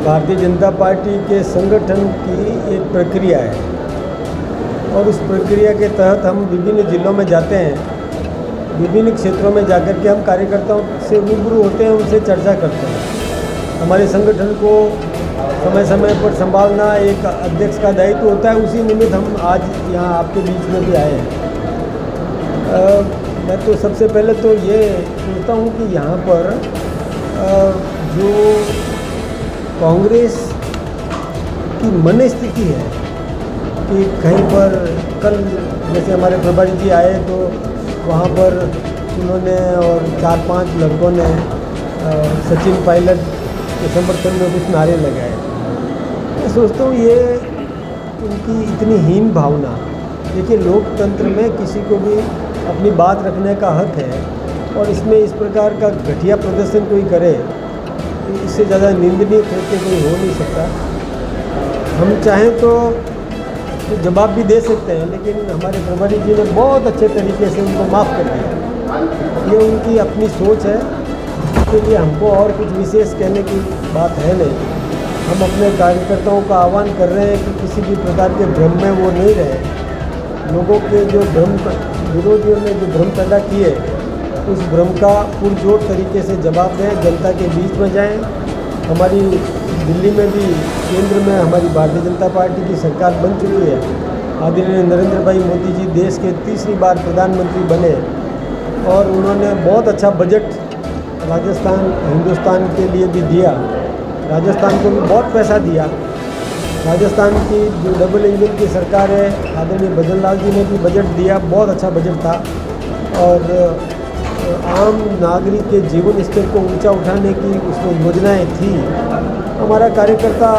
Bharatiya Janata party के संगठन की एक प्रक्रिया है और उस प्रक्रिया के तहत हम विभिन्न जिलों में जाते हैं, विभिन्न क्षेत्रों में जाकर के हम कार्यकर्ताओं से रूबरू होते हैं, उनसे चर्चा करते हैं। हमारे संगठन को समय समय पर संभालना एक अध्यक्ष का दायित्व होता है। उसी निमित्त हम आज यहाँ आपके बीच में भी आए हैं। मैं तो सबसे पहले तो ये सोचता हूँ कि यहाँ पर जो कांग्रेस की मनस्थिति है कि कहीं पर कल जैसे हमारे प्रभारी जी आए तो वहाँ पर उन्होंने और 4-5 लड़कों ने सचिन पायलट के समर्थन में कुछ नारे लगाए। मैं सोचता हूँ ये उनकी इतनी हीन भावना। देखिए, लोकतंत्र में किसी को भी अपनी बात रखने का हक है और इसमें इस प्रकार का घटिया प्रदर्शन कोई करे, इससे ज़्यादा निंदनीय कृत्य कोई हो नहीं सकता। हम चाहें तो जवाब भी दे सकते हैं, लेकिन हमारे प्रभारी जी ने बहुत अच्छे तरीके से उनको माफ़ कर दिया। ये उनकी अपनी सोच है, इसके लिए हमको और कुछ विशेष कहने की बात है नहीं। हम अपने कार्यकर्ताओं का आह्वान कर रहे हैं कि किसी भी प्रकार के भ्रम में वो नहीं रहे। लोगों के जो भ्रम, विरोधियों ने जो भ्रम पैदा किए, उस भ्रम का पुरजोर तरीके से जवाब दें, जनता के बीच में जाएं। हमारी दिल्ली में भी केंद्र में हमारी भारतीय जनता पार्टी की सरकार बन चुकी है। आदरणीय नरेंद्र भाई मोदी जी देश के तीसरी बार प्रधानमंत्री बने और उन्होंने बहुत अच्छा बजट राजस्थान, हिंदुस्तान के लिए भी दिया। राजस्थान को भी बहुत पैसा दिया। राजस्थान की जो डबल इंजन की सरकार है, आदरणीय भजन लाल जी ने भी बजट दिया, बहुत अच्छा बजट था। और आम नागरिक के जीवन स्तर को ऊंचा उठाने की उसमें योजनाएं थी। हमारा कार्यकर्ता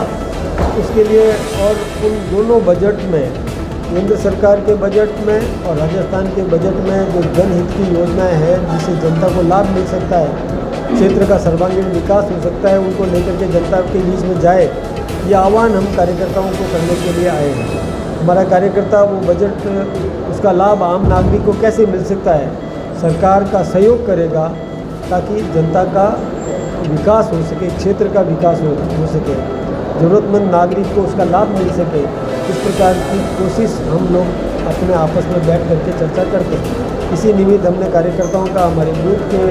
उसके लिए और उन दोनों बजट में, केंद्र सरकार के बजट में और राजस्थान के बजट में जो जनहित की योजनाएं हैं जिससे जनता को लाभ मिल सकता है, क्षेत्र का सर्वांगीण विकास हो सकता है, उनको लेकर के जनता के बीच में जाए, ये आह्वान हम कार्यकर्ताओं को करने के लिए आए हैं। हमारा कार्यकर्ता वो बजट, उसका लाभ आम नागरिक को कैसे मिल सकता है, सरकार का सहयोग करेगा ताकि जनता का विकास हो सके, क्षेत्र का विकास हो सके, ज़रूरतमंद नागरिक को उसका लाभ मिल सके। इस प्रकार की कोशिश हम लोग अपने आपस में बैठ करके चर्चा करते हैं। इसी निमित्त हमने कार्यकर्ताओं का, हमारे बूथ के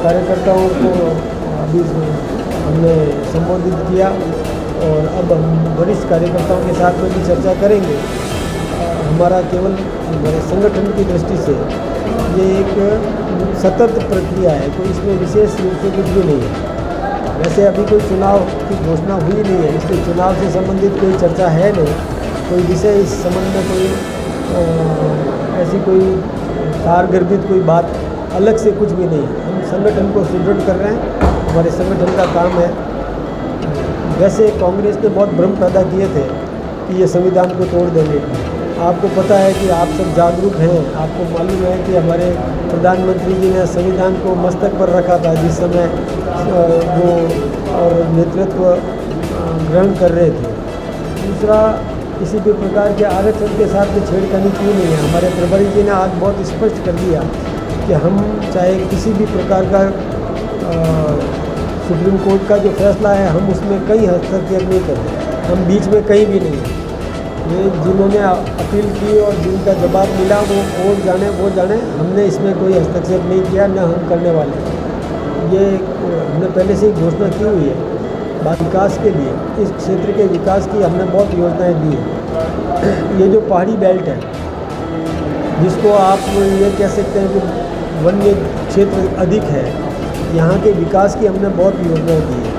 कार्यकर्ताओं को अभी हमने संबोधित किया और अब हम वरिष्ठ कार्यकर्ताओं के साथ में भी चर्चा करेंगे। हमारा केवल हमारे संगठन की दृष्टि से ये एक सतत प्रक्रिया है, कोई इसमें विशेष रूप से कुछ भी नहीं है। वैसे अभी कोई चुनाव की घोषणा हुई नहीं है, इसलिए चुनाव से संबंधित कोई चर्चा है नहीं, कोई विषय इस संबंध में कोई ऐसी कोई कारगर्भित कोई बात अलग से कुछ भी नहीं है। हम संगठन को सुदृढ़ कर रहे हैं, हमारे संगठन का काम है। वैसे कांग्रेस ने बहुत भ्रम पैदा किए थे कि ये संविधान को तोड़ देंगे। आपको पता है कि आप सब जागरूक हैं, आपको मालूम है कि हमारे प्रधानमंत्री जी ने संविधान को मस्तक पर रखा था जिस समय वो और नेतृत्व ग्रहण कर रहे थे। दूसरा, किसी भी प्रकार के आरक्षण के साथ में छेड़खानी क्यों नहीं है। हमारे प्रभारी जी ने आज बहुत स्पष्ट कर दिया कि हम चाहे किसी भी प्रकार का सुप्रीम कोर्ट का जो फैसला है, हम उसमें कहीं हस्तक्षेप नहीं करें, हम बीच में कहीं भी नहीं हैं। ये जिन्होंने अपील की और जिनका जवाब मिला वो और जाने वो जाने, हमने इसमें कोई हस्तक्षेप नहीं किया, न हम करने वाले। ये हमने पहले से ही घोषणा की हुई है। बात विकास के लिए, इस क्षेत्र के विकास की हमने बहुत योजनाएं दी हैं। ये जो पहाड़ी बेल्ट है, जिसको आप ये कह सकते हैं कि वन्य क्षेत्र अधिक है, यहाँ के विकास की हमने बहुत योजनाएं दी है।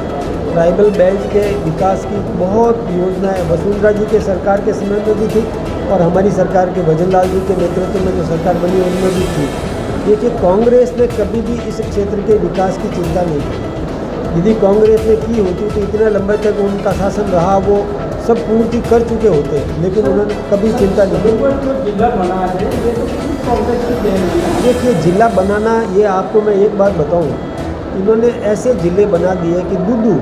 ट्राइबल बेल्ट के विकास की बहुत योजनाएं वसुंधरा जी के सरकार के समय में भी थी और हमारी सरकार के भजन लाल जी के नेतृत्व में जो सरकार बनी उनमें भी थी। देखिए, कांग्रेस ने कभी भी इस क्षेत्र के विकास की चिंता नहीं की। यदि कांग्रेस ने की होती तो इतने लंबे तक उनका शासन रहा, वो सब पूर्ति कर चुके होते, लेकिन उन्होंने कभी चिंता नहीं की। जिला बना है, ये तो कांग्रेस की देन है। देखिए, जिला बनाना, ये आपको मैं एक बात बताऊँ, इन्होंने ऐसे जिले बना दिए कि दूदू,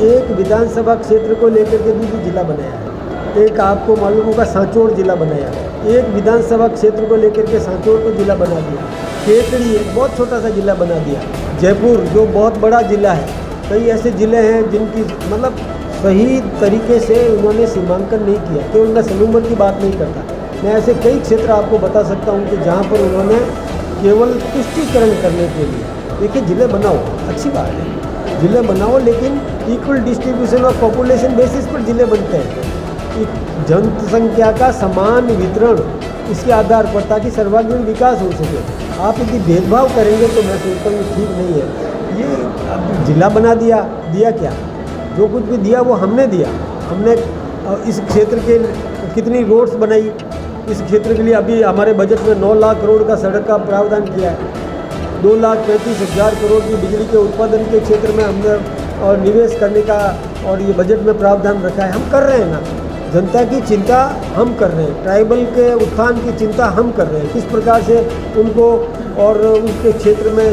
एक विधानसभा क्षेत्र को लेकर के दूदू जिला बनाया है। एक आपको मालूम होगा सांचौर जिला बनाया, एक विधानसभा क्षेत्र को लेकर के सांचौर को जिला बना दिया। केकड़ी एक बहुत छोटा सा जिला बना दिया। जयपुर जो बहुत बड़ा जिला है, कई ऐसे ज़िले हैं जिनकी मतलब सही तरीके से उन्होंने सीमांकन नहीं किया। केवल मैं सलूमल की बात नहीं करता, मैं ऐसे कई क्षेत्र आपको बता सकता हूँ कि जहाँ पर उन्होंने केवल तुष्टीकरण करने के लिए, देखिए जिले बनाओ अच्छी बात है, जिले बनाओ, लेकिन equal distribution of population basis पर जिले बनते हैं, जनसंख्या का समान वितरण इसके आधार पर, ताकि सर्वांगीण विकास हो सके। आप यदि भेदभाव करेंगे तो मैं सोचता हूँ ठीक नहीं है। ये अब जिला बना दिया, दिया क्या? जो कुछ भी दिया वो हमने दिया। हमने इस क्षेत्र के कितनी रोड्स बनाई, इस क्षेत्र के लिए अभी हमारे बजट में 9 लाख करोड़ का सड़क का प्रावधान किया है, 2,35,000 करोड़ की बिजली के उत्पादन के क्षेत्र में हमने और निवेश करने का और ये बजट में प्रावधान रखा है। हम कर रहे हैं ना, जनता की चिंता हम कर रहे हैं, ट्राइबल के उत्थान की चिंता हम कर रहे हैं, किस प्रकार से उनको और उनके क्षेत्र में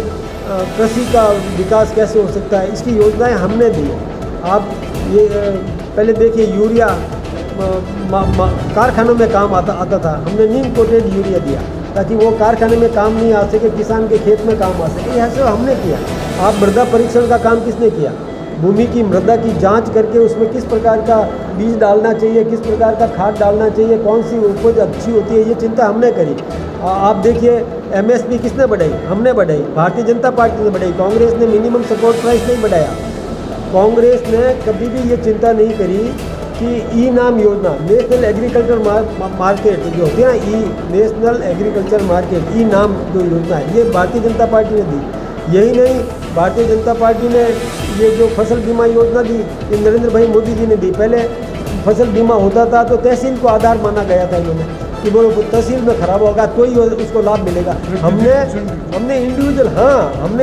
कृषि का विकास कैसे हो सकता है, इसकी योजनाएं हमने दी है। आप ये पहले देखिए, यूरिया कारखानों में काम आता था, हमने नीम कोटेड यूरिया दिया ताकि वो कारखाने में काम नहीं आ सके, किसान के खेत में काम आ सके, यह सब हमने किया। आप मृदा परीक्षण का काम किसने किया? भूमि की मृदा की जांच करके उसमें किस प्रकार का बीज डालना चाहिए, किस प्रकार का खाद डालना चाहिए, कौन सी उपज अच्छी होती है, ये चिंता हमने करी। आप देखिए, MSP किसने बढ़ाई? हमने बढ़ाई, भारतीय जनता पार्टी ने बढ़ाई। कांग्रेस ने मिनिमम सपोर्ट प्राइस नहीं बढ़ाया। कांग्रेस ने कभी भी ये चिंता नहीं करी कि ई-नाम योजना, नेशनल एग्रीकल्चर मार्केट जो होती है ना, नेशनल एग्रीकल्चर मार्केट, ई-नाम जो योजना है, ये भारतीय जनता पार्टी ने दी। यही नहीं, भारतीय जनता पार्टी ने ये जो फसल बीमा योजना दी, ये नरेंद्र भाई मोदी जी ने दी। पहले फसल बीमा होता था तो तहसील को आधार माना गया था इन्होंने, कि वो तहसील में खराब होगा तो ही उसको लाभ मिलेगा। हमने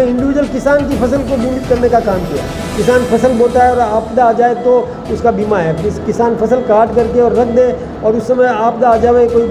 इंडिविजुअल किसान की फसल को बीमित करने का काम किया। किसान फसल बोता है और आपदा आ जाए तो उसका बीमा है। किसान फसल काट करके और रख दे और उस समय आपदा आ जाए, कोई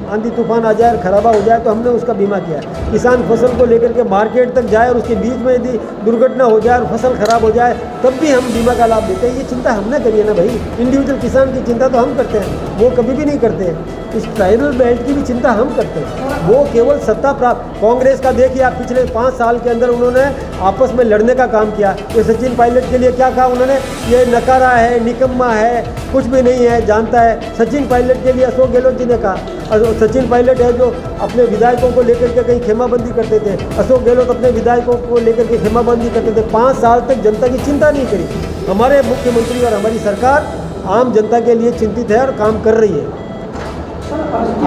आंधी तूफान आ जाए, खराबा हो जाए, तो हमने उसका बीमा किया। किसान फसल को लेकर के मार्केट तक जाए और उसके बीच में यदि दुर्घटना हो जाए और फसल खराब हो जाए तब भी हम बीमा का लाभ देते हैं। ये चिंता हमने करी है ना भाई, इंडिविजुअल किसान की चिंता तो हम करते हैं, वो कभी भी नहीं करते हैं। इस ट्राइबल बेल्ट की भी चिंता हम करते हैं। वो केवल सत्ता प्राप्त, कांग्रेस का देखिए आप, पिछले 5 साल के अंदर उन्होंने आपस में लड़ने का काम किया। ये सचिन पायलट के लिए क्या कहा उन्होंने? ये नकारा है, निकम्मा है, कुछ भी नहीं है, जानता है। सचिन पायलट के लिए अशोक गहलोत जी ने कहा, सचिन पायलट है जो अपने विधायकों को लेकर के कहीं खेमाबंदी करते थे, अशोक गहलोत अपने विधायकों को लेकर के खेमाबंदी करते थे। 5 साल तक जनता की चिंता नहीं करी। हमारे मुख्यमंत्री और हमारी सरकार आम जनता के लिए चिंतित है और काम कर रही है।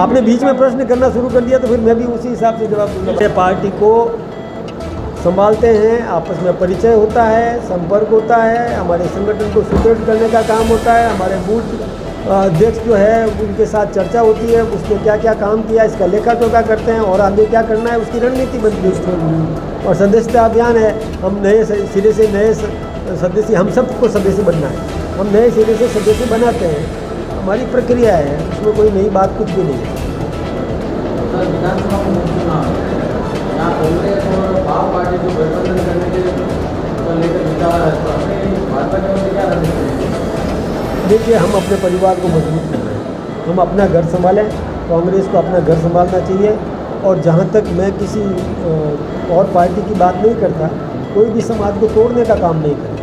आपने बीच में प्रश्न करना शुरू कर दिया तो फिर मैं भी उसी हिसाब से जवाब दूंगा। पार्टी को संभालते हैं, आपस में परिचय होता है, संपर्क होता है, हमारे संगठन को सुदृढ़ करने का काम होता है। हमारे बूथ अध्यक्ष जो है उनके साथ चर्चा होती है, उसने क्या क्या काम किया इसका लेखा जोखा करते हैं और आगे क्या करना है उसकी रणनीति बनती है। और सदस्यता अभियान है, हम नए सिरे से नए सदस्य, हम सबको सदस्य बनना है, हम नए सिरे से सदस्य बनाते हैं, हमारी प्रक्रिया है, उसमें कोई नई बात कुछ भी नहीं है। विधानसभा उपचुनाव यहाँ कांग्रेस और आप पार्टी को गठबंधन करने के लेकर विचार है, तो अपने भाजपा की ओर से क्या रणनीति है? देखिए, हम अपने परिवार को मजबूत कर रहे हैं, हम अपना घर संभालें, कांग्रेस को अपना घर संभालना चाहिए। और जहाँ तक मैं किसी और पार्टी की बात नहीं करता, कोई भी समाज को तोड़ने का काम नहीं करे,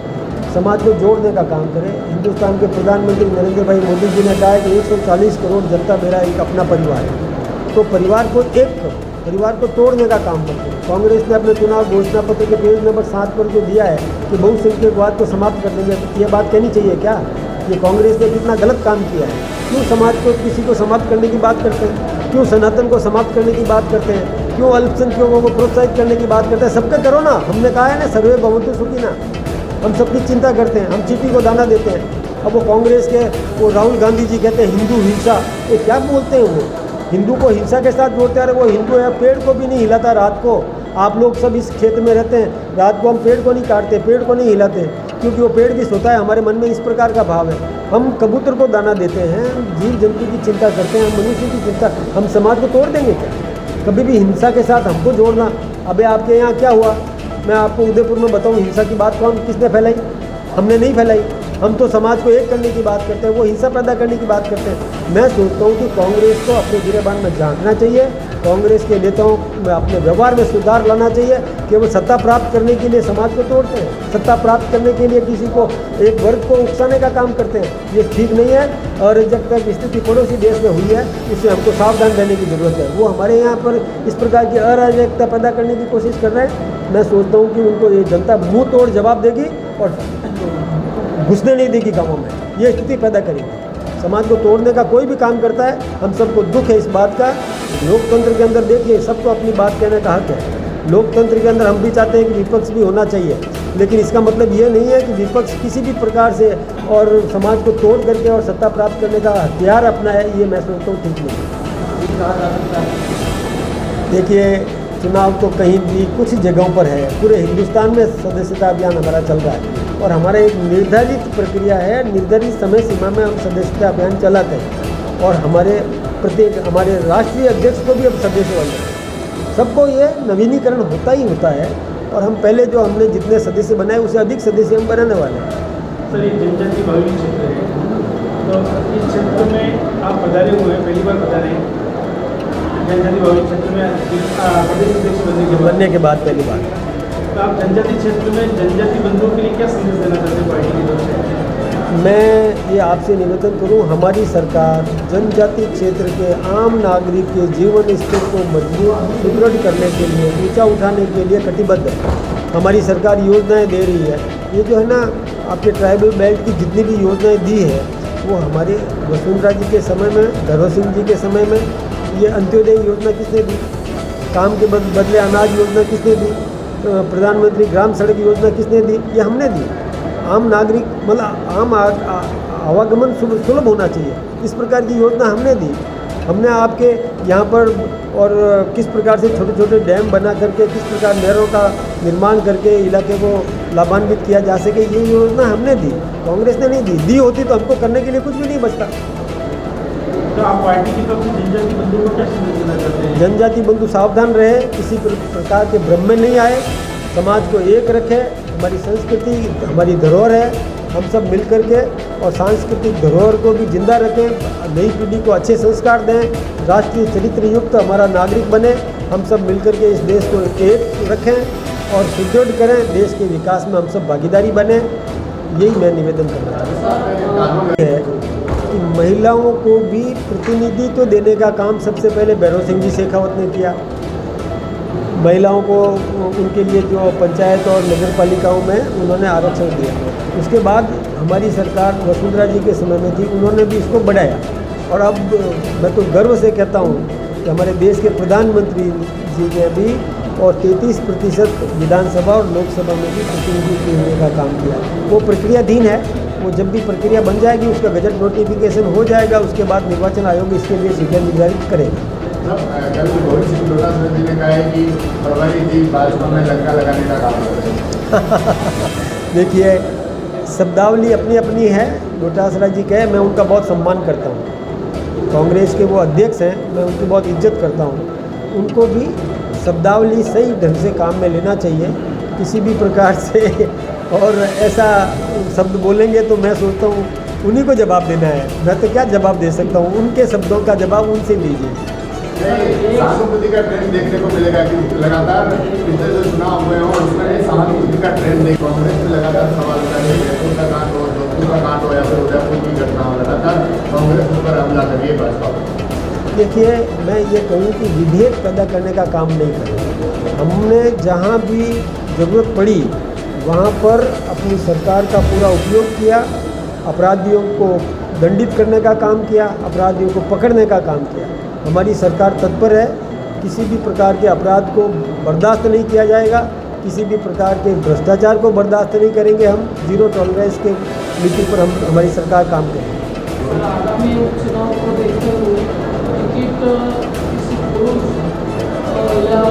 समाज को जोड़ने का काम करे। हिंदुस्तान के प्रधानमंत्री नरेंद्र भाई मोदी जी ने कहा है कि 140 करोड़ जनता मेरा एक अपना परिवार है, तो परिवार को एक करो, परिवार को तोड़ने का काम मत करो। कांग्रेस ने अपने चुनाव घोषणा पत्र के पेज नंबर 7 पर जो दिया है कि बहुसंख्यकवाद को समाप्त कर देंगे, तो ये बात कहनी चाहिए क्या? ये कांग्रेस ने कितना गलत काम किया है? क्यों समाज को किसी को समाप्त करने की बात करते हैं? क्यों सनातन को समाप्त करने की बात करते हैं? क्यों अल्पसंख्यकों को प्रोत्साहित करने की बात करते हैं? सबके करो ना, हमने कहा है ना, सर्वे भवन्तु सुखिनः, हम सबकी चिंता करते हैं, हम चींटी को दाना देते हैं। अब वो कांग्रेस के वो राहुल गांधी जी कहते हैं हिंदू हिंसा, ये क्या बोलते हैं? वो हिंदू को हिंसा के साथ जोड़ते हैं। वो हिंदू है, पेड़ को भी नहीं हिलाता रात को। आप लोग सब इस क्षेत्र में रहते हैं, रात को हम पेड़ को नहीं काटते, पेड़ को नहीं हिलाते, क्योंकि वो पेड़ भी सोता है। हमारे मन में इस प्रकार का भाव है। हम कबूतर को दाना देते हैं, जीव जंतु की चिंता करते हैं, हम मनुष्य की चिंता, हम समाज को तोड़ देंगे क्या? कभी भी हिंसा के साथ हमको जोड़ना। अबे आपके यहाँ क्या हुआ? मैं आपको उदयपुर में बताऊँ, हिंसा की बात किसने फैलाई? हमने नहीं फैलाई। हम तो समाज को एक करने की बात करते हैं, वो हिंसा पैदा करने की बात करते हैं। मैं सोचता हूँ कि कांग्रेस को अपने गिरेबान में झांकना चाहिए, कांग्रेस के नेताओं में अपने व्यवहार में सुधार लाना चाहिए कि वो सत्ता प्राप्त करने के लिए समाज को तोड़ते हैं, सत्ता प्राप्त करने के लिए किसी को एक वर्ग को उकसाने का काम करते हैं। ये ठीक नहीं है और जब तक स्थिति पड़ोसी देश में हुई है उससे हमको सावधान रहने की ज़रूरत है। वो हमारे यहाँ पर इस प्रकार की अराजकता पैदा करने की कोशिश कर रहे हैं। मैं सोचता हूँ कि उनको ये जनता मुँह तोड़ जवाब देगी और घुसने नहीं देगी गाँवों में, ये स्थिति पैदा करेगी। समाज को तोड़ने का कोई भी काम करता है, हम सबको दुख है इस बात का। लोकतंत्र के अंदर देखिए सबको अपनी बात कहने का हक है। लोकतंत्र के अंदर हम भी चाहते हैं कि विपक्ष भी होना चाहिए, लेकिन इसका मतलब ये नहीं है कि विपक्ष किसी भी प्रकार से और समाज को तोड़ करके और सत्ता प्राप्त करने का हथियार अपना है, ये मैं सोचता हूँ ठीक नहीं। देखिए चुनाव तो कहीं भी कुछ जगहों पर है, पूरे हिंदुस्तान में सदस्यता अभियान हमारा चल रहा है और हमारा एक निर्धारित प्रक्रिया है, निर्धारित समय सीमा में हम सदस्यता अभियान चलाते हैं और हमारे प्रत्येक हमारे राष्ट्रीय अध्यक्ष को भी अब सदस्य बन रहे हैं। सबको ये नवीनीकरण होता ही होता है और हम पहले जो हमने जितने सदस्य बनाए उससे अधिक सदस्य हम बनाने वाले हैं। सर ये जनजाति भावी क्षेत्र है, तो इस क्षेत्र में आप पधारे हुए हैं, पहली बार पधारे हैं जनजाति भावी क्षेत्र में प्रदेश अध्यक्ष बनने के बाद पहली बार। तो आप जनजाति क्षेत्र में जनजाति बंधुओं के लिए क्या संदेश देना चाहते हैं पार्टी की तरफ से? मैं ये आपसे निवेदन करूं, हमारी सरकार जनजाति क्षेत्र के आम नागरिक के जीवन स्तर को मजबूत सुदृढ़ करने के लिए, ऊंचा उठाने के लिए कटिबद्ध है। हमारी सरकार योजनाएं दे रही है। ये जो है ना आपके ट्राइबल बेल्ट की जितनी भी योजनाएं दी है वो हमारे वसुंधरा जी के समय में, धरोहर सिंह जी के समय में ये अंत्योदय योजना किसने दी, काम के बदले अनाज योजना किसने दी, प्रधानमंत्री ग्राम सड़क योजना किसने दी, ये हमने दी। आम नागरिक मतलब आम आवागमन सुलभ होना चाहिए, इस प्रकार की योजना हमने दी। हमने आपके यहाँ पर और किस प्रकार से छोटे छोटे डैम बना करके किस प्रकार नहरों का निर्माण करके इलाके को लाभान्वित किया जा सके, ये योजना हमने दी, कांग्रेस ने नहीं दी होती तो हमको करने के लिए कुछ भी नहीं बचता। तो आप पार्टी की तरफ से जनजाति बंधु को क्या संदेश देना चाहते हैं? जनजाति बंधु सावधान रहे, किसी प्रकार के भ्रम में नहीं आए, समाज को एक रखे। हमारी संस्कृति हमारी धरोहर है, हम सब मिल करके और सांस्कृतिक धरोहर को भी जिंदा रखें, नई पीढ़ी को अच्छे संस्कार दें, राष्ट्रीय चरित्र युक्त हमारा नागरिक बने। हम सब मिल करके इस देश को एक रखें और सुदृढ़ करें, देश के विकास में हम सब भागीदारी बने। यही मैं निवेदन करना चाहता हूँ कि महिलाओं को भी प्रतिनिधित्व देने का काम सबसे पहले भैरव सिंह जी शेखावत ने किया। महिलाओं को उनके लिए जो पंचायत और नगर पालिकाओं में उन्होंने आरक्षण दिया। उसके बाद हमारी सरकार वसुंधरा जी के समय में थी, उन्होंने भी इसको बढ़ाया और अब मैं तो गर्व से कहता हूँ कि हमारे देश के प्रधानमंत्री जी ने भी और 33% विधानसभा और लोकसभा में भी प्रतिनिधित्व देने का काम किया। वो प्रक्रियाधीन है, वो जब भी प्रक्रिया बन जाएगी उसका गजट नोटिफिकेशन हो जाएगा, उसके बाद निर्वाचन आयोग इसके लिए सीटें निर्धारित करेगा। कल रोहित सिंह डोटासरा जी ने कहा है कि प्रभारी जी भाजपा में लंका लगाने का काम कर रहे हैं। देखिए शब्दावली अपनी अपनी है, डोटासरा जी कहे, मैं उनका बहुत सम्मान करता हूँ। कांग्रेस के वो अध्यक्ष हैं, मैं उनकी बहुत इज्जत करता हूँ। उनको भी शब्दावली सही ढंग से काम में लेना चाहिए, किसी भी प्रकार से और ऐसा शब्द बोलेंगे तो मैं सोचता हूँ उन्हीं को जवाब देना है, मैं तो क्या जवाब दे सकता हूँ, उनके शब्दों का जवाब उनसे लीजिए। सहानुभूति का ट्रेंड देखने को मिलेगा कि लगातार पिछले जो चुनाव हुए हों उसमें सहानुभूति का ट्रेंड देख कांग्रेस में लगातार सवाल उठा रही है। जयपुर का कांड हो, जोधपुर का कांड हो या फिर उदयपुर की घटना हो, लगातार कांग्रेस पर हमला कर रही है भाजपा। देखिए मैं ये कहूँ कि विभेद पैदा करने का काम नहीं करें। हमने जहाँ भी ज़रूरत पड़ी वहाँ पर अपनी सरकार का पूरा उपयोग किया, अपराधियों को दंडित करने का काम किया, अपराधियों को पकड़ने का काम किया। हमारी सरकार तत्पर है, किसी भी प्रकार के अपराध को बर्दाश्त नहीं किया जाएगा, किसी भी प्रकार के भ्रष्टाचार को बर्दाश्त नहीं करेंगे। हम जीरो टॉलरेंस के नीति पर हमारी सरकार काम करेगी। आगामी उपचुनाव को देखते हुए टिकट किसी पुरुष या